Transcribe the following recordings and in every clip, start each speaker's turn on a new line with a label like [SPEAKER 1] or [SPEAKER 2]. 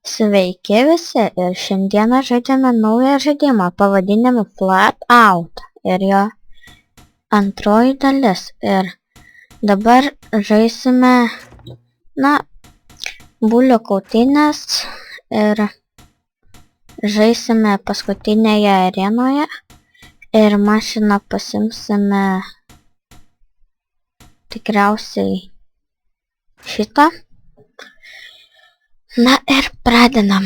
[SPEAKER 1] Sveiki visi ir šiandieną žaidžiame naują žaidimą pavadinimu Flatout ir jo antroji dalis. Ir dabar žaisime, bulių kautynės ir žaisime paskutinėje arenoje ir mašiną pasimsime tikriausiai šitą. Na ir pradedam.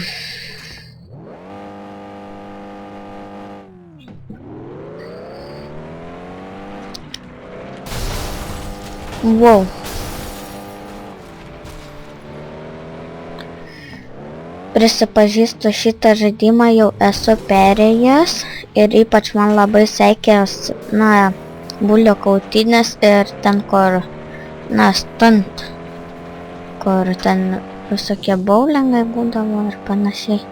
[SPEAKER 1] Wow. Prisipažįstu, šitą žaidimą jau esu perėjęs ir ypač man labai sekės, bulių kautynės ir ten, kur, stunt, kur ten visokie bowlingai būdavo ir panašiai.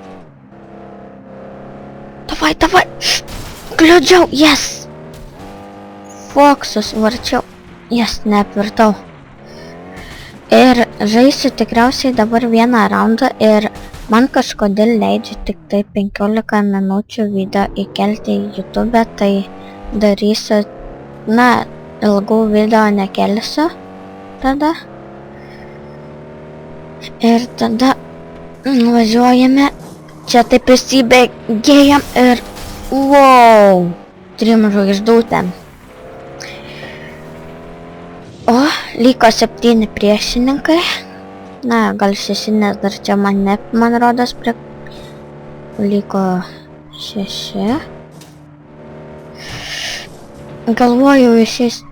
[SPEAKER 1] Davai! Kliudžiau, yes! Foksus varčiau, yes, neapvirtau. Ir žaisiu tikriausiai dabar vieną raundą ir man kažkodėl leidžia tik tai 15 minučių video įkelti į YouTube, tai darysiu, ilgų video nekelsiu tada. Ir tada važiuojame, čia taip įsibėgėjam ir wow, 3 žvaigždutėm. O, liko 7 priešininkai, gal 6, nes dar čia man rodos liko 6. Galvoju išeis,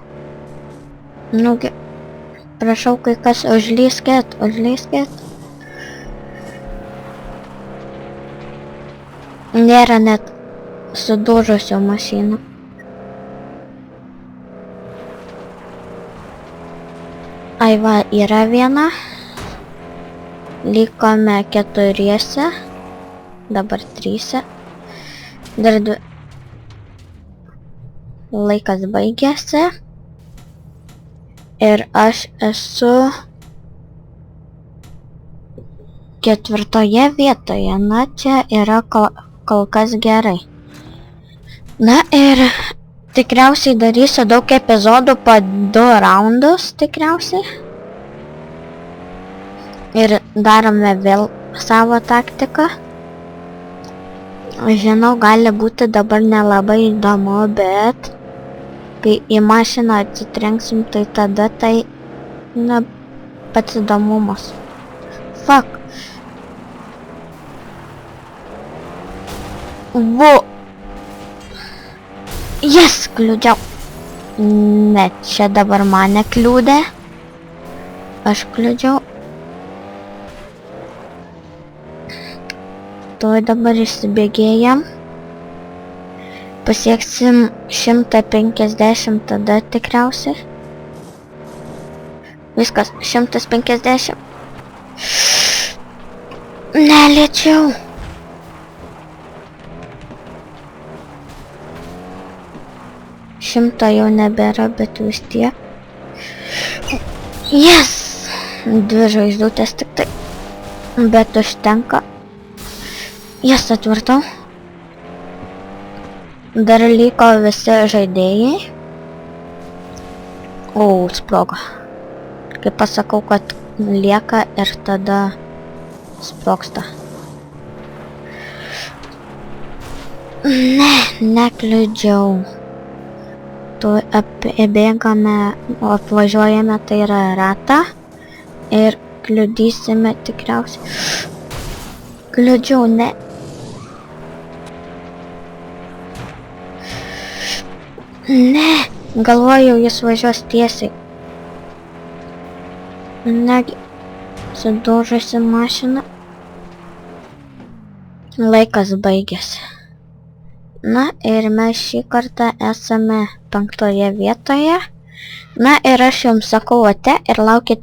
[SPEAKER 1] prašau, kai kas užlyskėt. Nėra net sudužusių mašinų. Ai va, yra viena. Likome 4, dabar 3. Dar 2. Laikas baigėsi. Ir aš esu 4 vietoje, čia yra kol kas gerai. Ir tikriausiai darysiu daug epizodų po 2 raundus tikriausiai. Ir darome vėl savo taktiką. Žinau, gali būti dabar nelabai įdomu, bet kai į mašiną atsitrenksim, tai tada tai, pats įdomumas. Fuck. Vo. Yes, kliudžiau. Ne, čia dabar mane kliūdė. Aš kliudžiau. Tuoj dabar išsibėgėjam. Pasieksim 150 tada tikriausiai. Viskas, 150. Neliečiau. Šimto jau nebėra, bet vis tiek. Yes! 2 žvaigždutės tik tai. Bet užtenka. Yes, atvirtau. Dar liko visi žaidėjai. O, sprogo. Kai pasakau, kad lieka ir tada sprogsta. Ne, nekliudžiau. Tu apibėgame, apvažiuojame, tai yra ratą. Ir kliudysime tikriausiai. Kliudžiau, ne. Ne, galvojau, jis važiuos tiesiai. Negi, sudužusi mašina. Laikas baigėsi. Ir mes šį kartą esame 5 vietoje. Ir aš jums sakau ate ir laukite